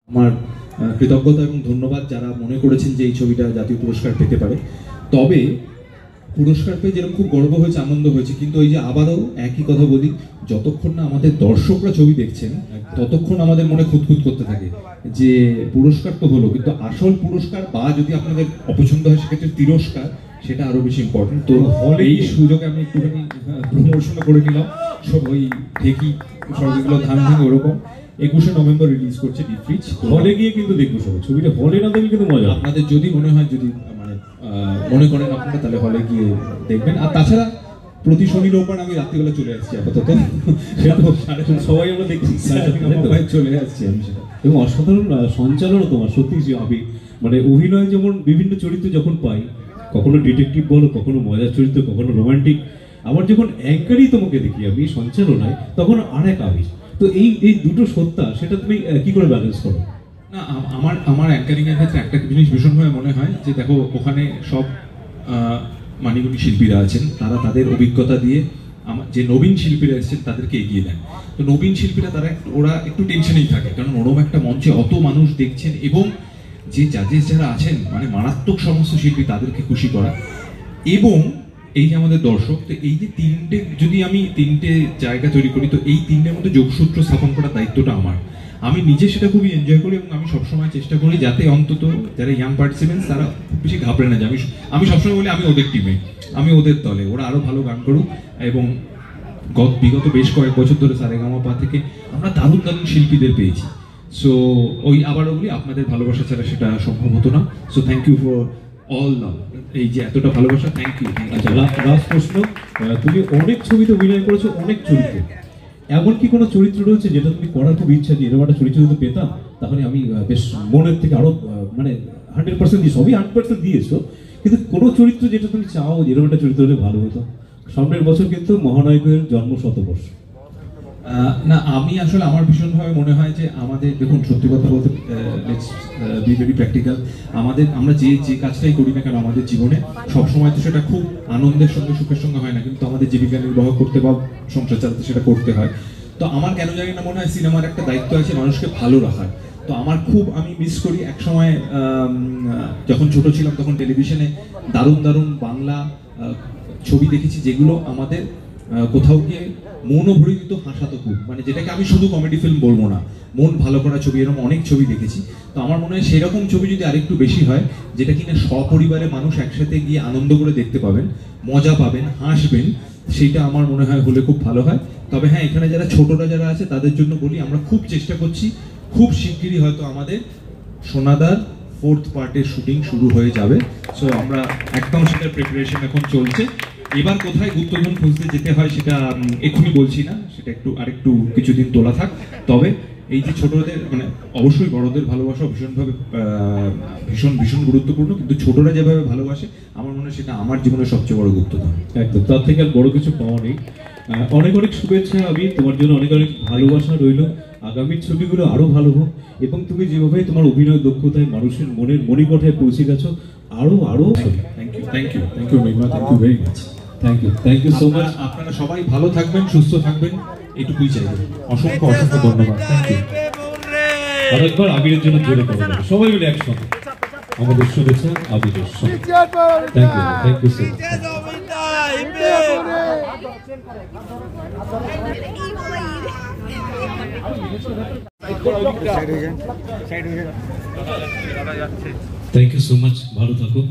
আমার কৃতজ্ঞতা এবং ধন্যবাদ যারা মনে করেছেন যে এই ছবিটা জাতীয় পুরস্কার পেতে পারে। তবে পুরস্কার পেয়ে যেরকম খুব গর্ব হয়েছে, আনন্দ হয়েছে, কিন্তু ওই যে আবারও একই কথা বলি, যতক্ষণ না আমাদের দর্শকরা ছবি দেখছেন ততক্ষণ আমাদের মনে খুঁতখুত করতে থাকে যে পুরস্কার তো হলো, কিন্তু আসল পুরস্কার বা যদি আপনাদের অপছন্দ হয় সেক্ষেত্রে তিরস্কার, সেটা আরো বেশি ইম্পর্টেন্ট। তো এই সুযোগে আমি একটুখানি প্রমোশন করে নিলাম, সব ওই ঢেকি সবগুলো ধান ধান ওরকম 21শে নভেম্বর রিলিজ করছে ডিফ্রিজ। হলে গিয়ে কিন্তু দেখবো সবাই, ছবিটা হলে না দেখলে কিন্তু মজা। আপনাদের যদি মনে হয়, যদি মানে মনে করেন আপনারা, তাহলে হলে গিয়ে দেখবেন। আর তাছাড়া প্রতি শনি রোববার আমি রাত্রিবেলা চলে আসছি আপাতত, সবাই আমরা দেখছি চলে আসছি আমি সেটা। এবং অসাধারণ সঞ্চালনও তোমার, সত্যি আমি মানে অভিনয় যেমন বিভিন্ন চরিত্র যখন পাই, কখনো ডিটেকটিভ বলো, কখনো মজার চরিত্র, কখনো রোমান্টিক, আবার যখন অ্যাঙ্কারই তোমাকে দেখি আমি সঞ্চালনায়, তখন আরেক আবির। তো এই দুটো সত্তা, সেটা তুমি কি করে ব্যালেন্স করো? না, আমার অ্যাঙ্কারিং এর ক্ষেত্রে একটা জিনিস ভীষণভাবে মনে হয় যে দেখো, ওখানে সব মানিগুণী শিল্পীরা আছেন, তারা তাদের অভিজ্ঞতা দিয়ে যে নবীন শিল্পীরা এসেছেন তাদেরকে এগিয়ে দেন। তো নবীন শিল্পীরা ওরা একটু টেনশনেই থাকে, কারণ ওরম একটা মঞ্চে অত মানুষ দেখছেন, এবং যে জাজেস যারা আছেন মানে মারাত্মক সমস্ত শিল্পী, তাদেরকে খুশি করা, এবং এই যে আমাদের দর্শক। তো এই যে যদি আমি তিনটে জায়গা তৈরি করি, তো এই তিনটের মধ্যে যোগসূত্র স্থাপন করার দায়িত্বটা আমার। আমি নিজে সেটা খুবই এনজয় করি, এবং আমি সবসময় চেষ্টা করি যাতে অন্তত যারা ইয়াং পার্টিসিপেন্টস তারা খুব বেশি ঘাবড়ে না যায়। আমি সবসময় বলি আমি ওদের টিমে, আমি ওদের দলে, ওরা আরো ভালো গান করুক। এবং বিগত বেশ কয়েক বছর ধরে সারেগামাপা থেকে আমরা দারুণ দারুণ শিল্পীদের পেয়েছি। সো ওই আবারও বলি, আপনাদের ভালোবাসা ছাড়া সেটা সম্ভব হতো না। So thank you for all love, এই যে এতটা ভালোবাসা, থ্যাংক ইউ। আচ্ছা, লাস্ট প্রশ্ন, তুমি অনেক ছবিতে অভিনয় করেছো, অনেক চরিত্রে, এমন কি কোনো চরিত্র রয়েছে যেটা তুমি করার খুব ইচ্ছা, যে এরকম একটা চরিত্র যদি পেতাম তাহলে আমি বেশ মনের থেকে আরো মানে 100% দিয়ে, সবই 100% দিয়েছো, কিন্তু কোনো চরিত্র যেটা তুমি চাও যে এরকম একটা চরিত্র হলে ভালো হতো? সামনের বছর কিন্তু মহানায়কের জন্ম শতবর্ষ। না, আমি আসলে আমার ভীষণভাবে মনে হয় যে আমাদের, দেখুন সত্যি কথা বলতে, লেটস বি ভেরি প্র্যাকটিক্যাল, আমরা যে কাজটাই করি না কেন আমাদের জীবনে, সবসময় তো সেটা খুব আনন্দের সঙ্গে সুখের সঙ্গে হয় না, কিন্তু আমাদের জীবিকা নির্বাহ করতে বা সংসার চালাতে সেটা করতে হয়। তো আমার কেন জানি না মনে হয় সিনেমার একটা দায়িত্ব আছে মানুষকে ভালো রাখার। তো আমি মিস করি এক সময়, যখন ছোট ছিলাম তখন টেলিভিশনে দারুণ দারুণ বাংলা ছবি দেখেছি, যেগুলো আমাদের কোথাও গিয়ে মনও ভরে দিত, হাসাতো খুব, মানে যেটাকে আমি শুধু কমেডি ফিল্ম বলবো না, মন ভালো করা ছবি, এরকম অনেক ছবি দেখেছি। তো আমার মনে হয় সেরকম ছবি যদি আরেকটু বেশি হয়, যেটা কিনা সপরিবারে মানুষ একসাথে গিয়ে আনন্দ করে দেখতে পাবেন, মজা পাবেন, হাসবেন, সেটা আমার মনে হয় হলে খুব ভালো হয়। তবে হ্যাঁ, এখানে যারা ছোটরা যারা আছে তাদের জন্য বলি, আমরা খুব চেষ্টা করছি, খুব শিগগিরই হয়তো আমাদের সোনাদার 4th পার্টের শুটিং শুরু হয়ে যাবে। সো আমরা একদম সেটার প্রিপারেশন এখন চলছে। এবার কোথায় গুপ্তধন খুঁজতে যেতে হয় সেটা এক্ষুনি বলছি না, সেটা আরেকটু কিছুদিন তোলা থাক। তবে এই যে ছোটদের, মানে অবশ্যই বড়দের ভালোবাসা ভীষণভাবে ভীষণ গুরুত্বপূর্ণ, কিন্তু ছোটরা যেভাবে ভালোবাসে আমার মনে হয় সেটা আমার জীবনের সবচেয়ে বড় গুপ্তধন। একদম, তার থেকে আর বড় কিছু পাওয়া নেই। অনেক অনেক শুভেচ্ছা, আমি তোমার জন্য অনেক অনেক ভালোবাসা রইল। আগামীর ছবিগুলো আরো ভালো হোক, এবং তুমি যেভাবে তোমার অভিনয় দক্ষতায় মানুষের মনের মণিকোঠায় পৌঁছে গেছো, আরো thank you Mima, thank you very much. Thank you so much. আপনারা সবাই ভালো থাকবেন, সুস্থ থাকবেন, এটুকুই চাইবেন। অসংখ্য ধন্যবাদ। Thank you. আরেকবার আবিরের জন্য জোরে করো, সবাই মিলে একসঙ্গে আমাদের শুভেচ্ছা আবিরের সঙ্গে। Thank you so much. Thank you so much, ভালো থাকো।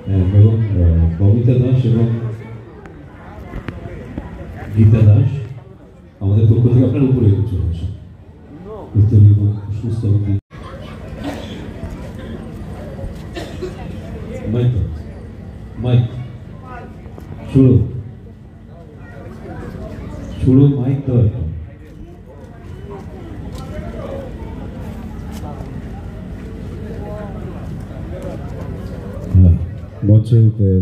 এবং ববিতা দাস এবং গীতা দাস আমাদের পক্ষ থেকে আপনার উপরে চলে আসুন, সুস্থ মাইক শুরু মাইক দেওয়া। মঞ্চে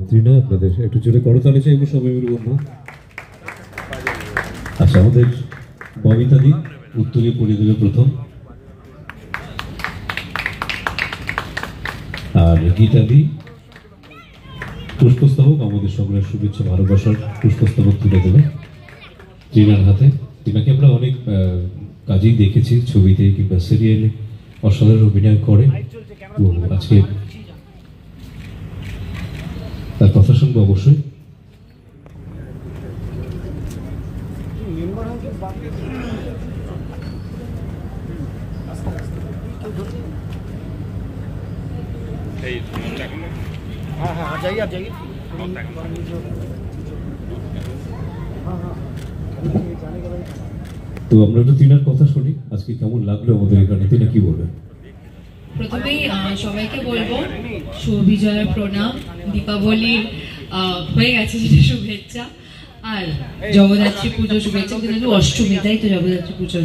তৃণা, আপনাদের একটু জোরে করতালি চাইবো সবাই মিলে বলবো। আচ্ছা, আমাদের ববিতা দি উত্তরীয় পরিয়ে দেবে প্রথম, আর গীতা দি পুষ্পস্তবক, আমাদের সকলের শুভেচ্ছা ভালোবাসার পুষ্পস্তবক তুলে দেবে তৃণার হাতে। তৃণাকে আমরা অনেক কাজেই দেখেছি, ছবিতে কিংবা সিরিয়ালে অসাধারণ অভিনয় করে। তো আজকে তার কথা শুনবো অবশ্যই। हाँ जाइए आप जाइए। তো আমরা একটু তিনার কথা শুনি, আজকে কেমন লাগলো আমাদের এখানে, তিনা কি বলবেন? প্রথমেই সবাইকে বলবো শুভ বিজয়ের প্রণাম, দীপাবলির হয়ে গেছে সেটা শুভেচ্ছা, আর জগদ্ধাত্রী পুজো শুভেচ্ছা। কিন্তু অষ্টমী, তাই তো জগদ্ধাত্রী পুজো?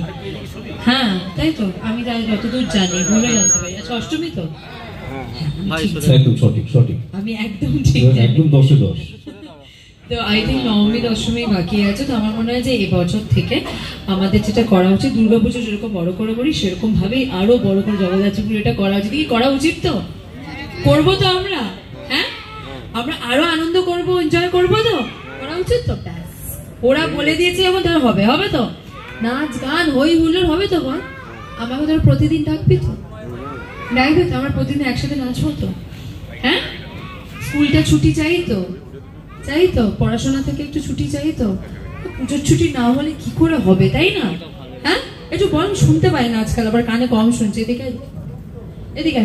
হ্যাঁ তাই তো, আমি তাই যতদূর জানি, ভুলে জানতে পারি। আচ্ছা অষ্টমী তো, একদম সঠিক সঠিক, আমি একদম ঠিক একদম 10-এ 10। তো আই থিঙ্ক নবমী দশমী বাকি আছে। তো আমার মনে হয় যে এবছর থেকে আমাদের যেটা করা উচিত, দুর্গাপুজো যেরকম বড় করে করি সেরকম ভাবেই আরো বড় করে জগদ্ধাত্রী পুজোটা করা উচিত। কি করা উচিত? তো করবো তো আমরা, হ্যাঁ আমরা আরো আনন্দ করবো, এনজয় করবো, তো করা উচিত তো। ব্যাস, ওরা বলে দিয়েছে যখন তার হবে, হবে তো, নাচ গান হই হুল্লোড় হবে তো। বল আমাকে তোর প্রতিদিন ডাকবি তো, ডাকবি তো, আমরা প্রতিদিন একসাথে নাচবো তো। হ্যাঁ স্কুলটা ছুটি চাই তো, চাই তো, পড়াশোনা থেকে একটু ছুটি চাই তো। পুজোর ছুটি না হলে কি করে হবে, তাই না? হ্যাঁ একটু বল, শুনতে পাই না আজকাল, আবার কানে কম শুনছে। এদিকে এদিকে,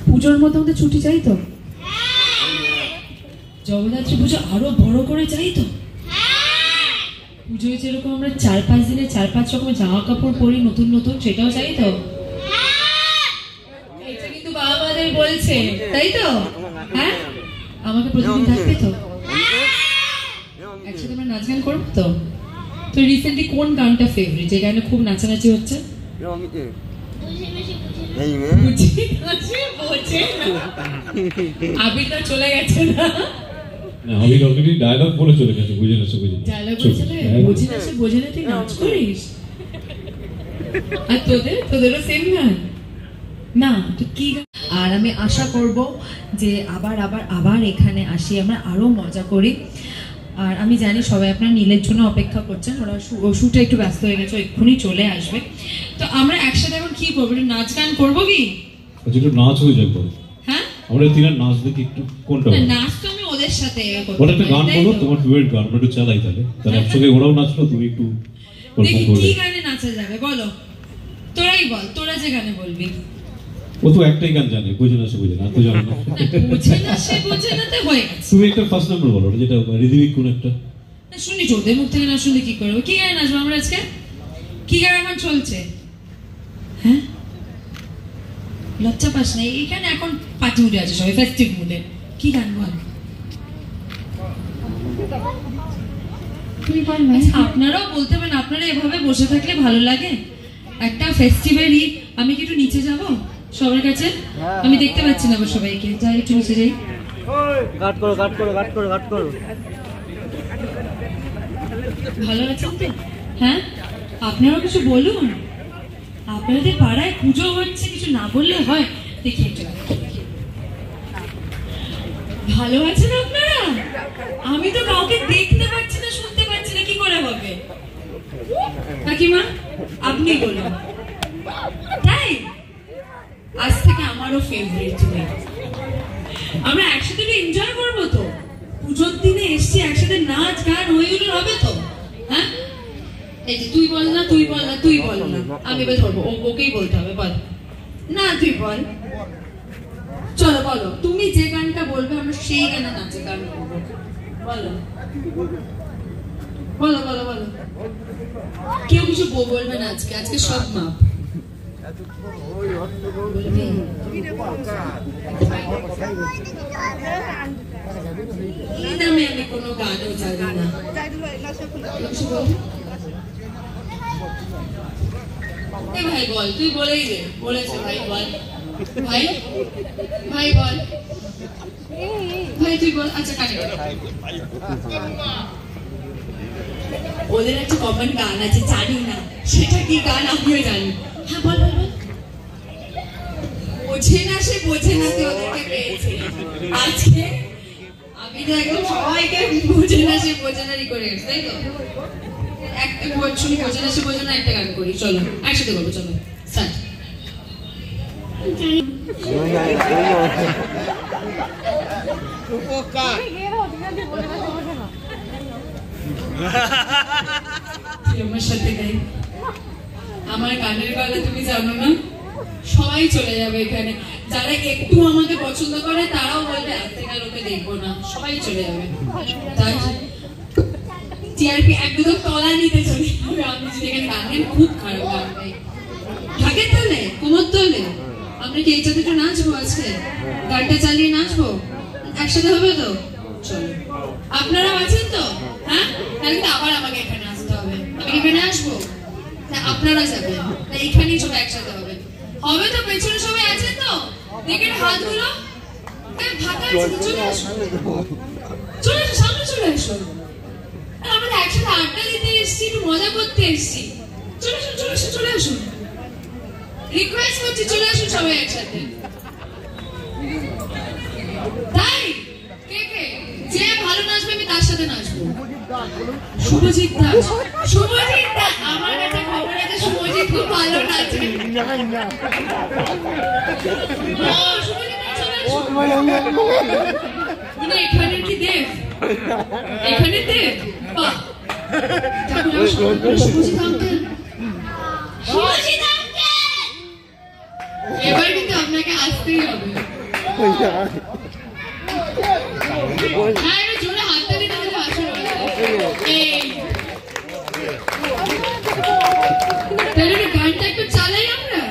পুজোর মধ্যে আমাদের ছুটি চাই তো, জগদ্ধাত্রী পুজো আরো বড় করে চাই তো। পুজোয় যেরকম আমরা 4-5 দিনে 4-5 রকমের জামা কাপড় পরি নতুন নতুন, সেটাও চাই তো। এটা কিন্তু বাবা মাদের বলছে, তাই তো? হ্যাঁ আমাকে প্রতিদিন থাকবে তো, একসাথে আমরা নাচ গান করবো তো। তো রিসেন্টলি কোন গানটা ফেভারিট, যে গানে খুব নাচানাচি হচ্ছে? আবিরটা চলে গেছে না, আমি অলরেডি ডায়লগ বলে চলে গেছে, বুঝে না বুঝে ডায়লগ বুঝে না, সে বোঝে না, তুই নাচ করিস। আর তোদেরও সেম গান না, তো কি? আর আমি আশা করব যে আবার আবার আবার এখানে আসি, আমরা আরো মজা করি। আর আমি জানি সবাই আপনার নীলের জন্য অপেক্ষা করছেন, ওরা শুটে একটু ব্যস্ত হয়ে গেছে, এক্ষুনি চলে আসবে। তো আমরা একসাথে এখন কি করবো, একটু নাচ গান করবো কি? একটু নাচ হয়ে যাক বল। হ্যাঁ আমরা তিনার নাচ দেখি একটু, কোনটা? নাচ তো আমি ওদের সাথে বলো একটা গান বলো, তোমার ফেভারিট গান, আমরা একটু চালাই তাহলে, তাহলে একসঙ্গে ওরাও নাচলো, তুমি একটু দেখি কি গানে নাচা যাবে, বলো তোরাই বল, তোরা যে গানে বলবি। ও তো একটাই গান জানে, বুঝে না সে বুঝে না, তো জানো না, বুঝে না সে বুঝে না, তো হয়ে গেছে। তুমি একটা ফার্স্ট নাম্বার বলো, যেটা রিদিমিক কোন একটা। শুনি তো, ওদের মুখ থেকে না শুনলে কি করবো? কি গান নাচবো আমরা আজকে? কি গান এখন চলছে? হ্যাঁ লজ্জা পাস না, এখানে এখন পার্টি মুডে আছে সবাই, ফেস্টিভ মুডে। কি গান বল? আচ্ছা, আপনারাও বলতে পারেন, আপনারা এভাবে বসে থাকলে ভালো লাগে? একটা ফেস্টিভ্যালই, আমি কি একটু নিচে যাব সবার কাছে? আমি দেখতে পাচ্ছি না আবার সবাইকে, যাই একটু নিচে যাই। কাট করো কাট করো কাট করো কাট করো। ভালো আছেন তো? হ্যাঁ আপনারাও কিছু বলুন, আপনাদের পাড়ায় পুজো হচ্ছে, কিছু না বললে হয়? দেখি একটু ভালো আছেন আপনারা? আমি তো কাউকে দেখতে পাচ্ছি না, শুনতে পাচ্ছি না, কি করে হবে? কাকিমা আপনি বলুন। তাই আজ থেকে আমারও ফেভারিট তুমি, আমরা একসাথে এনজয় করবো তো। পুজোর দিনে এসছি, একসাথে নাচ গান হইগুলো হবে তো। হ্যাঁ এই যে তুই বল না, তুই বল না, তুই বল না, আমি এবার ধরবো, ওকেই বলতে হবে। বল না, তুই বল। চলো বলো, তুমি যে গানটা বলবে আমরা সেই গানে নাচে গান করবো। বলো বলো বলো বলো, কেউ কিছু বলবে না আজকে, আজকে সব মাপ। আমি কোনো গানও জানি না। ভাই বল, তুই বলেই দে, বলেছে ভাই বল, ভাই ভাই বল, ভাই তুই বল। আচ্ছা কানে ওদের একটা কমন গান আছে, জানি না সেটা কি গান, আমিও জানি। হ্যাঁ বল বল বল। বোঝে না সে বোঝে না, তুই ওদেরকে পেয়েছি আজকে। আমি তো একদম সবাইকে বোঝে না সে বোঝে না করে গেছে, তাই তো? শুনি বোঝো না একটা গান করি, চলো একসাথে করবো, চলো স্টার্ট। আমার সাথে গাই, আমার গানের গলা তুমি জানো না, সবাই চলে যাবে এখানে, যারা একটু আমাকে পছন্দ করে তারাও বলবে আজ থেকে লোকে দেখবো না, সবাই চলে যাবে। তাই টিআরপি একদম তলা নিতে চলে যাবে। আমি যদি এখানে গান গাই, খুব খারাপ গান গাই, ঢাকের তালে কোমর তোলে। আমরা কি এই চাঁদে একটু নাচবো আজকে, গানটা চালিয়ে নাচবো একসাথে, হবে তো? চলো, আপনারাও আছেন তো? হ্যাঁ, তাহলে তো আবার আমাকে এখানে আসতে হবে, আমি এখানে আসবো, আপনারা যাবেন, এইখানেই সবাই একসাথে হবে, হবে তো? পেছনে সবাই আছেন তো? দেখেন হাতগুলো ফাঁকা আছে, চলে আসুন, চলে আসুন, সামনে চলে আসুন। আমরা একসাথে আড্ডা দিতে এসেছি, একটু মজা করতে এসেছি, চলে আসুন, চলে আসুন, চলে আসুন, রিকোয়েস্ট করছি, চলে আসুন সবাই একসাথে। তাই কে কে যে ভালো নাচবে আমি তার সাথে নাচবো। শুভজিৎ দাস, শুভজিৎ দাস, আমার কাছে খবর আছে শুভজিৎ খুব ভালো নাচে। ও শুভজিৎ দাস চলে আসুন। উনি এখানে কি দেব? এখানে দেব? বাহ, শুভজিৎ আঙ্কেল, শুভজিৎ আঙ্কেল, এবার কিন্তু আপনাকে আসতেই হবে। হ্যাঁ, জোরে হাতটা দিতে হবে, আসলে তাহলে গানটা একটু চালাই আমরা।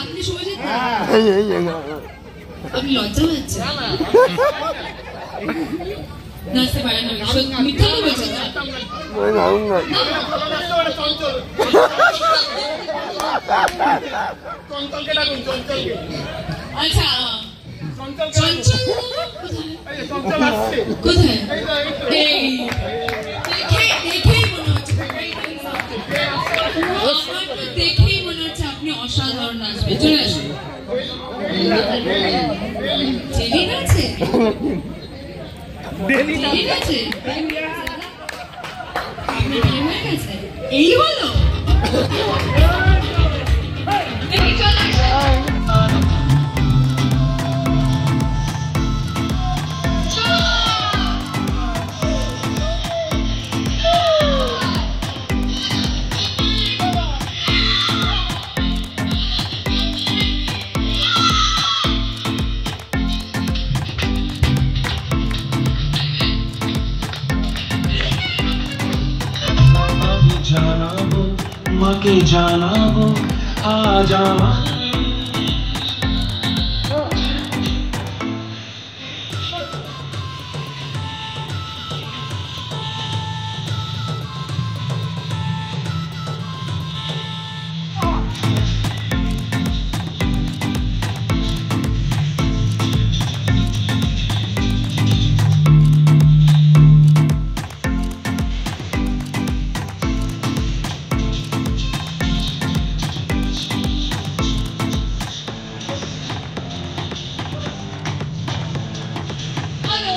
আপনি শুভজিৎ, আপনি লজ্জা পাচ্ছেন, নাচতে পারেন না, মিথ্যা তো বলছেন না? আচ্ছা, কোথায়? এই দেখেই মনে হচ্ছে, দেখেই মনে হচ্ছে আপনি অসাধারণ নাচবেন। চলে আসুন। ঠিক আছে, ঠিক আছে, আপনি বিয়ে হয়ে গেছে এই বলো? মাকে জানাবো আজ আমার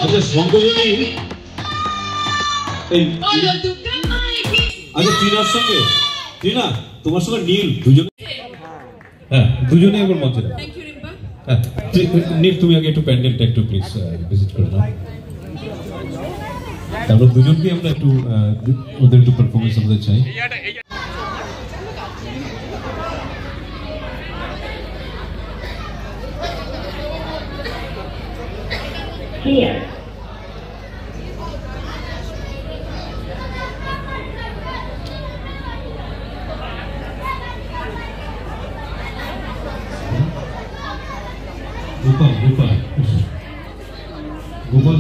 আচ্ছা শঙ্করী, এই আচ্ছা টিনার সঙ্গে, টিনা তোমার সঙ্গে নীল দুজনে, হ্যাঁ দুজনে এবার মঞ্চে। হ্যাঁ নীল, তুমি আগে একটু প্যান্ডেলটা একটু প্লিজ ভিজিট করে নাও, তারপর দুজনকে আমরা একটু ওদের একটু পারফরমেন্স আমাদের চাই। Here. গোপাল গোপাল গোপাল